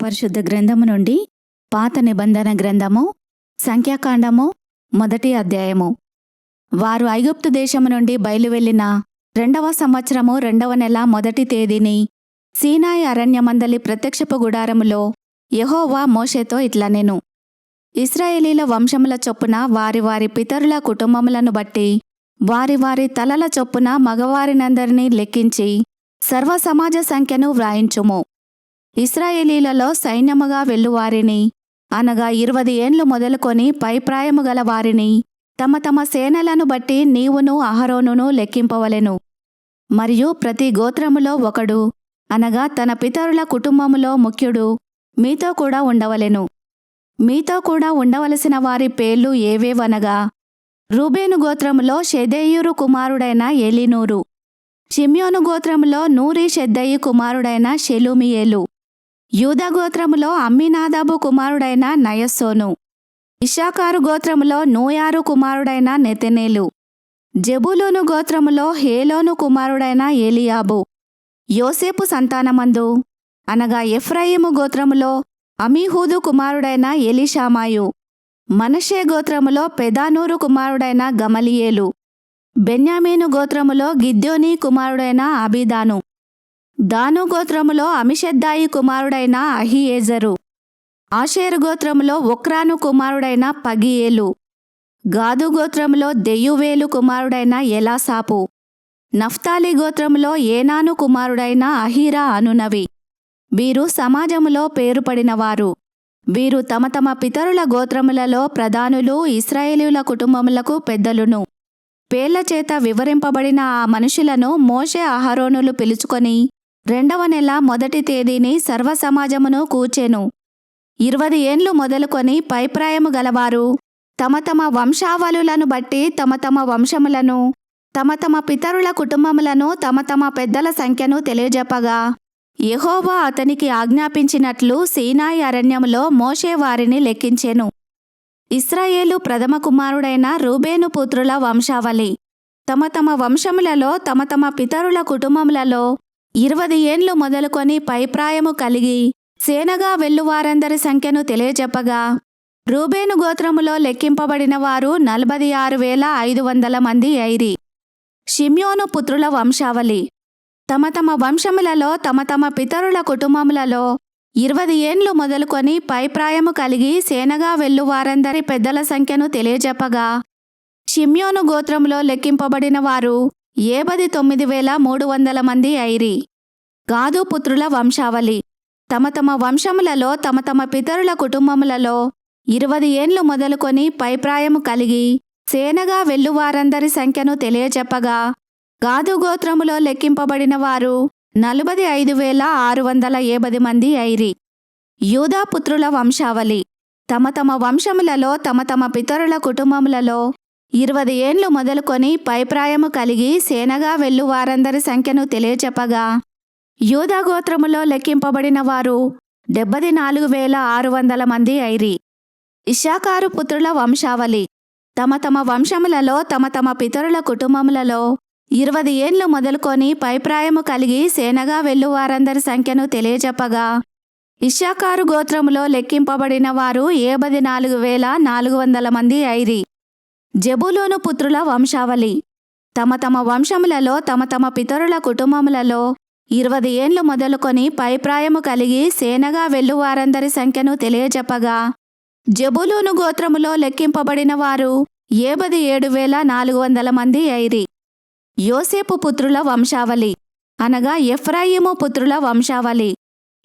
పరిశుద్ధ గ్రంథము నుండి పాత నిబంధన గ్రంథము సంఖ్యాకాండము 1వ అధ్యాయము. వారు ఐగుప్తు దేశము నుండి బయలువెళ్లిన 2వ సంవత్సరము 2వ నెల 1వ తేదీని సీనాయి అరణ్యమందలి ప్రత్యక్షపు గుడారములో యెహోవా మోషేతో ఇట్లనెను. ఇశ్రాయేలీల వంశముల చొప్పున వారి వారి పితరుల కుటుంబములను బట్టి వారి వారి తలల చొప్పున మగవారినందరినీ లెక్కించి సర్వ సమాజ సంఖ్యను వ్రాయించుము. ఇశ్రాయేలీలలో సైన్యముగా వెళ్లువారిని అనగా 20 ఏండ్లు మొదలుకొని పైప్రాయము గల వారిని తమ తమ సేనలను బట్టి నీవును అహరోనును లెక్కింపవలెను. మరియు ప్రతి గోత్రములో ఒకడు అనగా తన పితరుల కుటుంబములో ముఖ్యుడు మీతో కూడా ఉండవలెను. మీతో కూడా ఉండవలసిన వారి పేర్లు ఏవేవనగా, రూబేను గోత్రములో షెదేయూరు కుమారుడైన ఎలీనూరు, షిమ్యోను గోత్రములో నూరి షెద్దయి కుమారుడైన షెలుమియేలు, యూదా గోత్రములో అమ్మినాదాబు కుమారుడైన నయస్సోను, ఇశ్శాఖారు గోత్రములో నూయారు కుమారుడైన నెతనేలు, జెబూలూను గోత్రములో హేలోను కుమారుడైన ఏలియాబు, యోసేపు సంతానమందు అనగా ఎఫ్రాయిము గోత్రములో అమీహూదు కుమారుడైన ఎలీషామాయు, మనష్షే గోత్రములో పెదానూరు కుమారుడైన గమలియేలు, బెన్యామీను గోత్రములో గిద్యోనీ కుమారుడైన అబీదాను, దాను గోత్రములో అమిషద్దాయి కుమారుడైన అహీయేజరు, ఆషేరు గోత్రములో ఒక్రాను కుమారుడైన పగియేలు, గాదు గోత్రములో దెయువేలు కుమారుడైన ఎలాసాపు, నఫ్తాలి గోత్రములో ఏనాను కుమారుడైన అహీరా అనునవి. వీరు సమాజములో పేరుపడినవారు. వీరు తమ తమ పితరుల గోత్రములలో ప్రధానులు, ఇశ్రాయేలీయుల కుటుంబములకు పెద్దలును. పేర్ల చేత వివరింపబడిన ఆ మనుషులను మోషే అహరోనులు పిలుచుకొని 2వ నెల 1వ తేదీని సర్వ సమాజమును కూర్చెను. 20 ఏండ్లు మొదలుకొని పైప్రాయము గలవారు తమ తమ వంశావళులను బట్టి తమ తమ వంశములను, తమ తమ పితరుల కుటుంబములను, తమ తమ పెద్దల సంఖ్యను తెలియజెప్పగా, యెహోవా అతనికి ఆజ్ఞాపించినట్లు సీనాయి అరణ్యములో మోషే వారిని లెక్కించెను. ఇశ్రాయేలు ప్రథమ కుమారుడైన రూబేను పుత్రుల వంశావళి. తమ తమ వంశములలో తమ తమ పితరుల కుటుంబములలో 20 ఏండ్లు మొదలుకొని పైప్రాయము కలిగి సేనగా వెళ్లువారందరి సంఖ్యను తెలియజెప్పగా, రూబేను గోత్రములో లెక్కింపబడిన వారు 46,500 మంది అయిరి. షిమ్యోను పుత్రుల వంశావళి. తమ తమ వంశములలో తమ తమ పితరుల కుటుంబములలో 20 ఏండ్లు మొదలుకొని పైప్రాయము కలిగి సేనగా వెళ్లువారందరి పెద్దల సంఖ్యను తెలియజెప్పగా, షిమ్యోను గోత్రములో లెక్కింపబడిన వారు 79,300 మంది అయిరి. గాదు పుత్రుల వంశావళి. తమ తమ వంశములలో తమ తమ పితరుల కుటుంబములలో 20 ఏండ్లు మొదలుకొని పైప్రాయము కలిగి సేనగా వెళ్లువారందరి సంఖ్యను తెలియజెప్పగా, గాదు గోత్రములో లెక్కింపబడిన వారు 45,670 మంది అయిరి. యూదా పుత్రుల వంశావళి. తమ తమ వంశములలో తమ తమ పితరుల కుటుంబములలో 20 ఏండ్లు మొదలుకొని పైప్రాయము కలిగి సేనగా వెళ్లువారందరి సంఖ్యను తెలియచెప్పగా, యూదా గోత్రములో లెక్కింపబడిన వారు 74,600 మంది అయిరి. ఇశ్శాఖారు పుత్రుల వంశావళి. తమ తమ వంశములలో తమ తమ పితరుల కుటుంబములలో 20 ఏండ్లు మొదలుకొని పైప్రాయము కలిగి సేనగా వెళ్లువారందరి సంఖ్యను తెలియచెప్పగా, ఇశ్శాఖారు గోత్రములో లెక్కింపబడిన వారు 74,400 మంది అయిరి. జెబూలూను పుత్రుల వంశావళి. తమ తమ వంశములలో తమ తమ పితరుల కుటుంబములలో 20 ఏండ్లు మొదలుకొని పైప్రాయము కలిగి సేనగా వెళ్లువారందరి సంఖ్యను తెలియచెప్పగా, జెబూలూను గోత్రములో లెక్కింపబడిన వారు 77,400 మంది అయిరి. యోసేపు పుత్రుల వంశావళి అనగా ఎఫ్రాయిము పుత్రుల వంశావళి.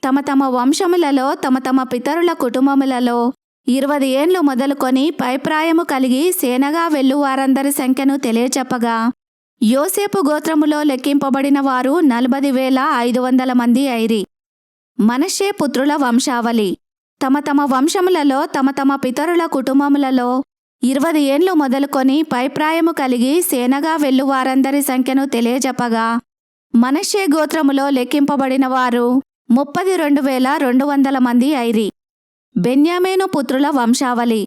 తమ తమ వంశములలో తమ తమ పితరుల కుటుంబములలో 20 ఏండ్లు మొదలుకొని పైప్రాయము కలిగి సేనగా వెళ్లువారందరి సంఖ్యను తెలియచెప్పగా, యోసేపు గోత్రములో లెక్కింపబడిన వారు 40,500 మంది అయిరి. మనష్షే పుత్రుల వంశావళి. తమ తమ వంశములలో తమ తమ పితరుల కుటుంబములలో 20 ఏండ్లు మొదలుకొని పైప్రాయము కలిగి సేనగా వెళ్లువారందరి సంఖ్యను తెలియజెప్పగా, మనష్షే గోత్రములో లెక్కింపబడిన వారు 32,200 మంది అయిరి. బెన్యామీను పుత్రుల వంశావళి.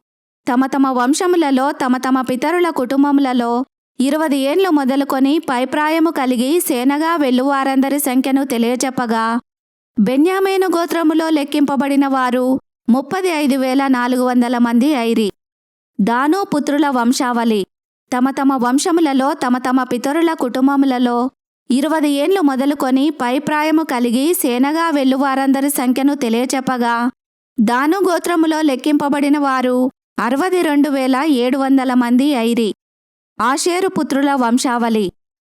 తమ తమ వంశములలో తమ తమ పితరుల కుటుంబములలో 20 ఏండ్లు మొదలుకొని పైప్రాయము కలిగి సేనగా వెళ్లువారందరి సంఖ్యను తెలియచెప్పగా, బెన్యామీను గోత్రములో లెక్కింపబడిన వారు 35,400 మంది అయిరి. దాను పుత్రుల వంశావళి. తమ తమ వంశములలో తమ తమ పితరుల కుటుంబములలో 20 ఏండ్లు మొదలుకొని పైప్రాయము కలిగి సేనగా వెళ్లువారందరి సంఖ్యను తెలియచెప్పగా, దాను గోత్రములో లెక్కింపబడిన వారు 62,700 మంది అయిరి. ఆషేరు పుత్రుల వంశావళి.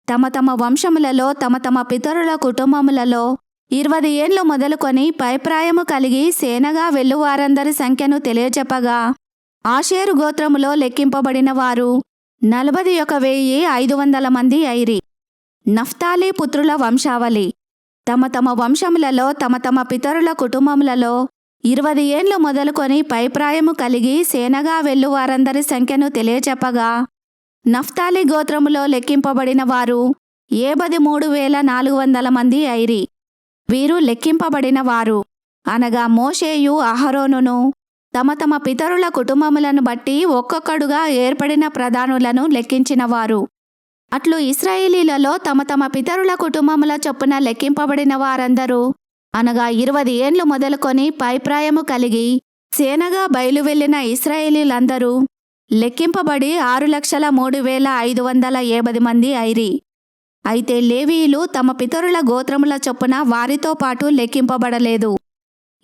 తమ తమ వంశములలో తమ తమ పితరుల కుటుంబములలో 20 ఏండ్లు మొదలుకొని పైప్రాయము కలిగి సేనగా వెళ్లువారందరి సంఖ్యను తెలియచెప్పగా, ఆషేరు గోత్రములో లెక్కింపబడిన వారు 41,500 మంది అయిరి. నఫ్తాలి పుత్రుల వంశావళి. తమ తమ వంశములలో తమ తమ పితరుల కుటుంబములలో 20 ఏండ్లు మొదలుకొని పైప్రాయము కలిగి సేనగా వెళ్లువారందరి సంఖ్యను తెలియచెప్పగా, నఫ్తాలి గోత్రములో లెక్కింపబడిన వారు 73,400 మంది అయిరి. వీరు లెక్కింపబడిన వారు అనగా మోషేయు అహరోనును తమ తమ పితరుల కుటుంబములను బట్టి ఒక్కొక్కడుగా ఏర్పడిన ప్రధానులను లెక్కించినవారు. అట్లు ఇశ్రాయేలీలలో తమ తమ పితరుల కుటుంబముల చొప్పున లెక్కింపబడిన వారందరూ అనగా 20 ఏండ్లు మొదలుకొని పైప్రాయము కలిగి సేనగా బయలువెళ్లిన ఇశ్రాయేలీలందరూ లెక్కింపబడి 6,03,550 మంది అయిరి. అయితే లేవీయులు తమ పితరుల గోత్రముల చొప్పున వారితో పాటు లెక్కింపబడలేదు.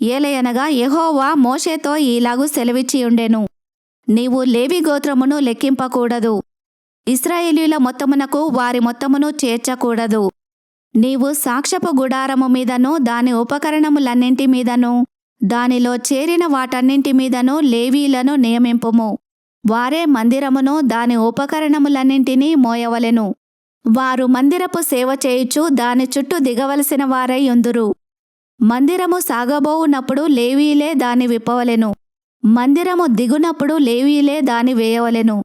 ఏలయనగా యెహోవా మోషేతో ఈలాగు సెలవిచ్చియుండెను, నీవు లేవి గోత్రమును లెక్కింపకూడదు, ఇశ్రాయేలీయుల మొత్తమునకు వారి మొత్తమును చేర్చకూడదు. నీవు సాక్ష్యపు గుడారము మీదను దాని ఉపకరణములన్నింటి మీదను దానిలో చేరిన వాటన్నింటి మీదను లేవీయులను నియమింపుము. వారే మందిరమును దాని ఉపకరణములన్నింటినీ మోయవలెను. వారు మందిరపు సేవ చేయుచు దాని చుట్టూ దిగవలసిన వారై యుందురు. మందిరము సాగబోవునప్పుడు లేవీయులే దాని విప్పవలెను. మందిరము దిగునప్పుడు లేవీయులే దాని వేయవలెను.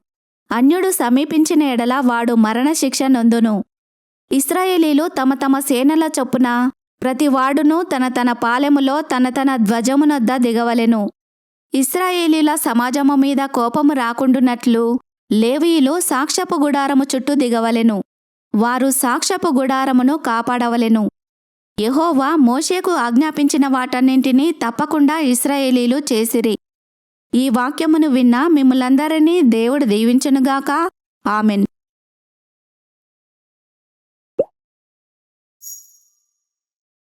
అన్యుడు సమీపించిన ఎడల వాడు మరణశిక్ష నొందును. ఇశ్రాయేలీలు తమ తమ సేనల చొప్పున ప్రతివాడును తన తన పాలెములో తన తన ధ్వజమునొద్ద దిగవలెను. ఇశ్రాయేలీల సమాజము మీద కోపము రాకుండునట్లు లేవీయులు సాక్ష్యపు గుడారము చుట్టూ దిగవలెను. వారు సాక్ష్యపు గుడారమును కాపాడవలెను. యెహోవా మోషేకు ఆజ్ఞాపించిన వాటన్నింటినీ తప్పకుండా ఇశ్రాయేలీలు చేసిరి. ఈ వాక్యమును విన్న మిమ్ములందరినీ దేవుడు దీవించునుగాక. ఆమెన్.